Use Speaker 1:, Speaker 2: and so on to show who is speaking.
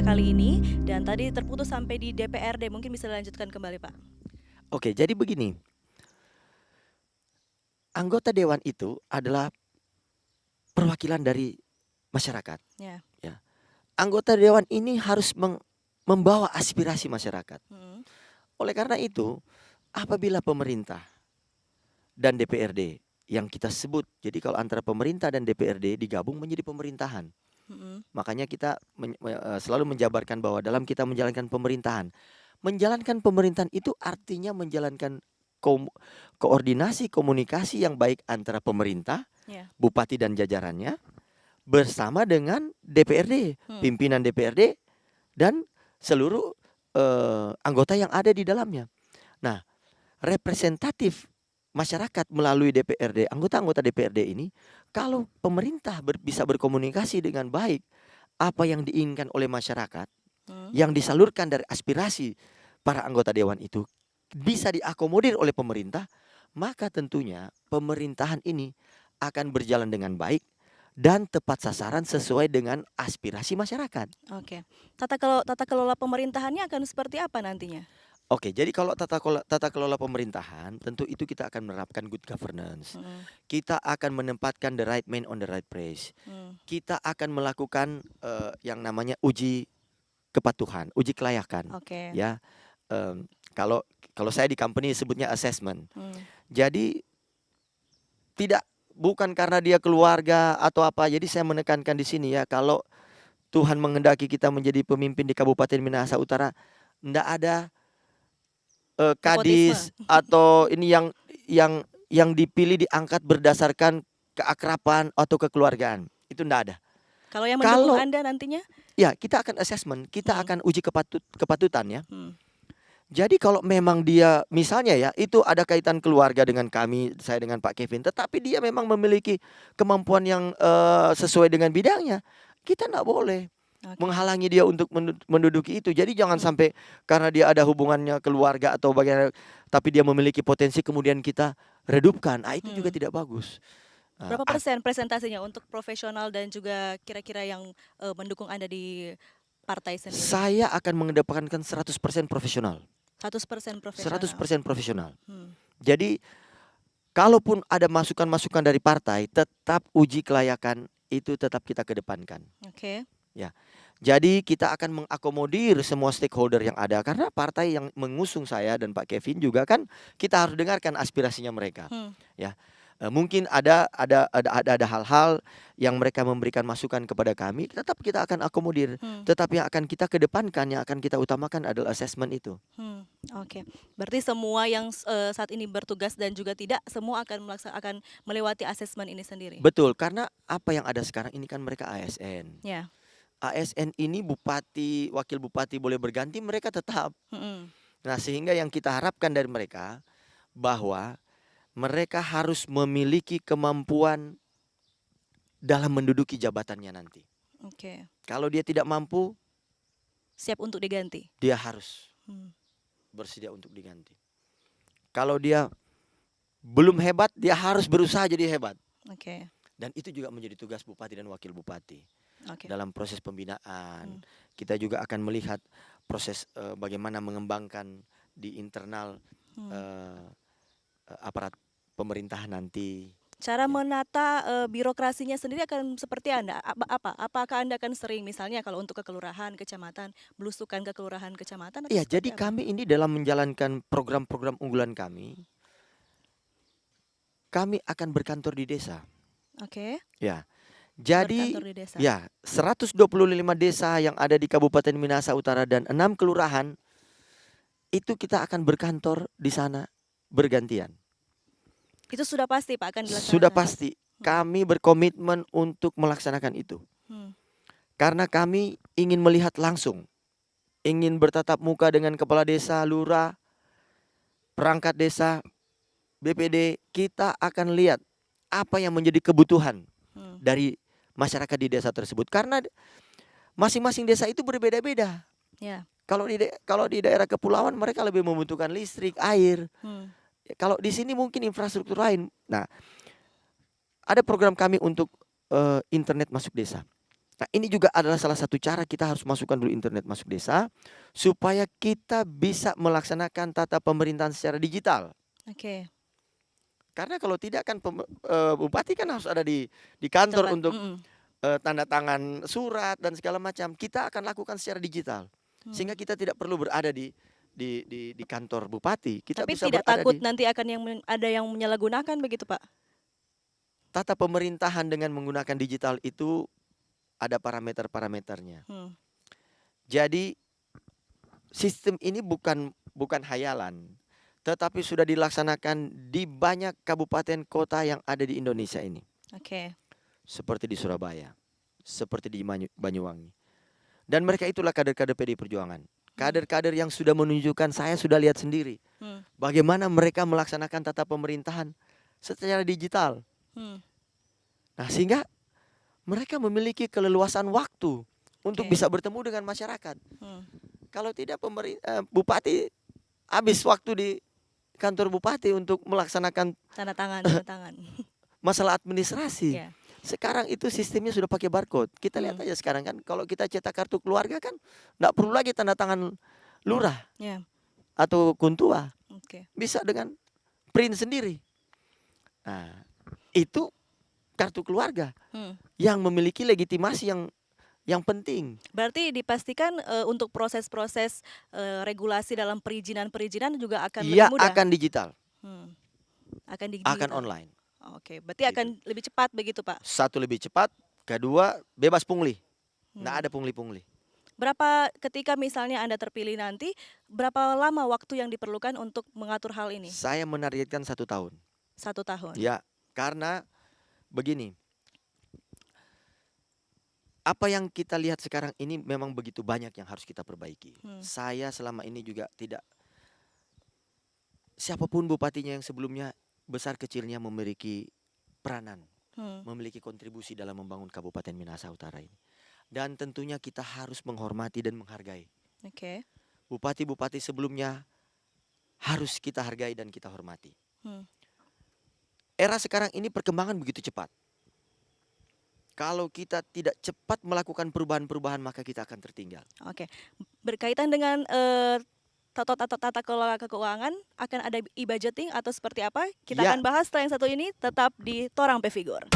Speaker 1: kali ini dan tadi terputus sampai di DPRD. Mungkin bisa dilanjutkan kembali, Pak.
Speaker 2: Oke, jadi begini, anggota dewan itu adalah perwakilan dari masyarakat.
Speaker 1: Ya.
Speaker 2: Ya. Anggota dewan ini harus membawa aspirasi masyarakat.
Speaker 1: Mm.
Speaker 2: Oleh karena itu, apabila pemerintah dan DPRD yang kita sebut, jadi kalau antara pemerintah dan DPRD digabung menjadi pemerintahan. Makanya kita selalu menjabarkan bahwa dalam kita menjalankan pemerintahan itu artinya menjalankan koordinasi komunikasi yang baik antara pemerintah,
Speaker 1: Ya.
Speaker 2: bupati dan jajarannya bersama dengan DPRD, pimpinan DPRD dan seluruh anggota yang ada di dalamnya. Nah, representatif masyarakat melalui DPRD, anggota-anggota DPRD ini, kalau pemerintah bisa berkomunikasi dengan baik apa yang diinginkan oleh masyarakat, yang disalurkan dari aspirasi para anggota dewan itu bisa diakomodir oleh pemerintah, maka tentunya pemerintahan ini akan berjalan dengan baik dan tepat sasaran sesuai dengan aspirasi masyarakat.
Speaker 1: Oke. Tata kelola pemerintahannya akan seperti apa nantinya?
Speaker 2: Oke, jadi kalau tata kelola pemerintahan, tentu itu kita akan menerapkan good governance. Kita akan menempatkan the right man on the right place. Kita akan melakukan yang namanya uji kepatuhan, uji kelayakan.
Speaker 1: Oke.
Speaker 2: Ya, kalau saya di company sebutnya assessment. Jadi bukan karena dia keluarga atau apa. Jadi saya menekankan di sini ya, kalau Tuhan menghendaki kita menjadi pemimpin di Kabupaten Minahasa Utara, enggak ada kadis atau ini yang dipilih diangkat berdasarkan keakraban atau kekeluargaan. Itu enggak ada.
Speaker 1: Kalau yang mendukung Anda nantinya?
Speaker 2: Ya, kita akan assessment, kita akan uji kepatutan ya. Jadi kalau memang dia misalnya ya itu ada kaitan keluarga dengan kami, saya dengan Pak Kevin, tetapi dia memang memiliki kemampuan yang sesuai dengan bidangnya, kita enggak boleh menghalangi dia untuk menduduki itu. Jadi jangan sampai karena dia ada hubungannya keluarga atau bagaimana, tapi dia memiliki potensi kemudian kita redupkan. Itu juga tidak bagus.
Speaker 1: Berapa persen presentasinya untuk profesional dan juga kira-kira yang mendukung Anda di partai sendiri?
Speaker 2: Saya akan mengedepankan 100% profesional.
Speaker 1: 100% profesional.
Speaker 2: 100% profesional. Jadi kalaupun ada masukan-masukan dari partai, tetap uji kelayakan itu tetap kita kedepankan.
Speaker 1: Oke.
Speaker 2: Ya. Jadi kita akan mengakomodir semua stakeholder yang ada, karena partai yang mengusung saya dan Pak Kevin juga kan kita harus dengarkan aspirasinya mereka. Ya. Mungkin ada hal-hal yang mereka memberikan masukan kepada kami, tetap kita akan akomodir. Tetapi yang akan kita kedepankan, yang akan kita utamakan adalah assessment itu.
Speaker 1: Oke. Berarti semua yang saat ini bertugas dan juga tidak, semua akan melewati assessment ini sendiri.
Speaker 2: Betul, karena apa yang ada sekarang ini kan mereka ASN.
Speaker 1: Ya.
Speaker 2: ASN ini bupati, wakil bupati boleh berganti, mereka tetap. Nah, sehingga yang kita harapkan dari mereka bahwa mereka harus memiliki kemampuan dalam menduduki jabatannya nanti.
Speaker 1: Oke.
Speaker 2: Kalau dia tidak mampu,
Speaker 1: siap untuk diganti.
Speaker 2: Dia harus bersedia untuk diganti. Kalau dia belum hebat, dia harus berusaha jadi hebat.
Speaker 1: Oke.
Speaker 2: Dan itu juga menjadi tugas bupati dan wakil bupati.
Speaker 1: Okay.
Speaker 2: Dalam proses pembinaan, kita juga akan melihat proses bagaimana mengembangkan di internal aparat pemerintahan nanti.
Speaker 1: Cara menata birokrasinya sendiri akan seperti Anda? Apakah Anda akan sering misalnya kalau untuk ke kelurahan, kecamatan, belusukan ke kelurahan, kecamatan?
Speaker 2: Iya, jadi kami ini dalam menjalankan program-program unggulan kami akan berkantor di desa.
Speaker 1: Oke.
Speaker 2: Ya. Jadi ya 125 desa yang ada di Kabupaten Minahasa Utara dan 6 kelurahan itu kita akan berkantor di sana bergantian.
Speaker 1: Itu sudah pasti Pak akan dilaksanakan?
Speaker 2: Sudah pasti. Kami berkomitmen untuk melaksanakan itu. Karena kami ingin melihat langsung. Ingin bertatap muka dengan kepala desa, lurah, perangkat desa, BPD. Kita akan lihat apa yang menjadi kebutuhan dari masyarakat di desa tersebut, karena masing-masing desa itu berbeda-beda.
Speaker 1: Ya.
Speaker 2: Kalau di daerah kepulauan mereka lebih membutuhkan listrik, air. Kalau di sini mungkin infrastruktur lain. Nah, ada program kami untuk internet masuk desa. Nah, ini juga adalah salah satu cara kita harus masukkan dulu internet masuk desa, supaya kita bisa melaksanakan tata pemerintahan secara digital.
Speaker 1: Oke,
Speaker 2: Karena kalau tidak kan bupati kan harus ada di kantor
Speaker 1: tempat,
Speaker 2: untuk tanda tangan surat dan segala macam. Kita akan lakukan secara digital. Sehingga
Speaker 1: hmm.
Speaker 2: kita tidak perlu berada di kantor bupati. Kita
Speaker 1: Tapi
Speaker 2: bisa
Speaker 1: tidak
Speaker 2: berada
Speaker 1: takut
Speaker 2: di
Speaker 1: nanti akan ada yang menyalahgunakan begitu, Pak?
Speaker 2: tata pemerintahan dengan menggunakan digital itu ada parameter-parameternya.
Speaker 1: Hmm.
Speaker 2: Jadi sistem ini bukan hayalan, tetapi sudah dilaksanakan di banyak kabupaten kota yang ada di Indonesia ini.
Speaker 1: Oke.
Speaker 2: Seperti di Surabaya, seperti di Banyuwangi. Dan mereka itulah kader-kader PDI Perjuangan. Kader-kader yang sudah menunjukkan, saya sudah lihat sendiri
Speaker 1: Hmm.
Speaker 2: bagaimana mereka melaksanakan tata pemerintahan secara digital.
Speaker 1: Hmm.
Speaker 2: Nah, sehingga mereka memiliki keleluasan waktu untuk
Speaker 1: Oke.
Speaker 2: bisa bertemu dengan masyarakat.
Speaker 1: Hmm.
Speaker 2: Kalau tidak bupati habis waktu di kantor bupati untuk melaksanakan
Speaker 1: Tanda tangan.
Speaker 2: masalah administrasi.
Speaker 1: Ya.
Speaker 2: Sekarang itu sistemnya sudah pakai barcode. Kita lihat
Speaker 1: Hmm.
Speaker 2: aja sekarang kan, kalau kita cetak kartu keluarga kan nggak perlu lagi tanda tangan lurah
Speaker 1: Ya.
Speaker 2: atau kuntua.
Speaker 1: Oke.
Speaker 2: Bisa dengan print sendiri. Nah, itu kartu keluarga
Speaker 1: Hmm.
Speaker 2: yang memiliki legitimasi yang penting.
Speaker 1: Berarti dipastikan untuk proses-proses regulasi dalam perizinan-perizinan juga akan lebih
Speaker 2: Ia
Speaker 1: mudah.
Speaker 2: akan digital,
Speaker 1: Hmm. Akan
Speaker 2: akan
Speaker 1: digital.
Speaker 2: online.
Speaker 1: Oke, berarti akan lebih cepat begitu, Pak?
Speaker 2: Satu, lebih cepat, kedua bebas pungli. Nggak
Speaker 1: Hmm.
Speaker 2: ada pungli-pungli.
Speaker 1: Berapa ketika misalnya Anda terpilih nanti, berapa lama waktu yang diperlukan untuk mengatur hal ini?
Speaker 2: Saya menargetkan 1 tahun.
Speaker 1: 1 tahun.
Speaker 2: Ya, karena begini, apa yang kita lihat sekarang ini memang begitu banyak yang harus kita perbaiki.
Speaker 1: Hmm.
Speaker 2: Saya selama ini juga tidak, siapapun bupatinya yang sebelumnya besar kecilnya memiliki peranan,
Speaker 1: Hmm.
Speaker 2: memiliki kontribusi dalam membangun Kabupaten Minahasa Utara ini. Dan tentunya kita harus menghormati dan menghargai.
Speaker 1: Oke.
Speaker 2: Bupati-bupati sebelumnya harus kita hargai dan kita hormati.
Speaker 1: Hmm.
Speaker 2: Era sekarang ini perkembangan begitu cepat. Kalau kita tidak cepat melakukan perubahan-perubahan, maka kita akan tertinggal.
Speaker 1: Oke. Berkaitan dengan tata kelola keuangan, akan ada e-budgeting atau seperti apa? Kita
Speaker 2: Ya.
Speaker 1: akan bahas setelah yang satu ini, tetap di Torang Pe Figure.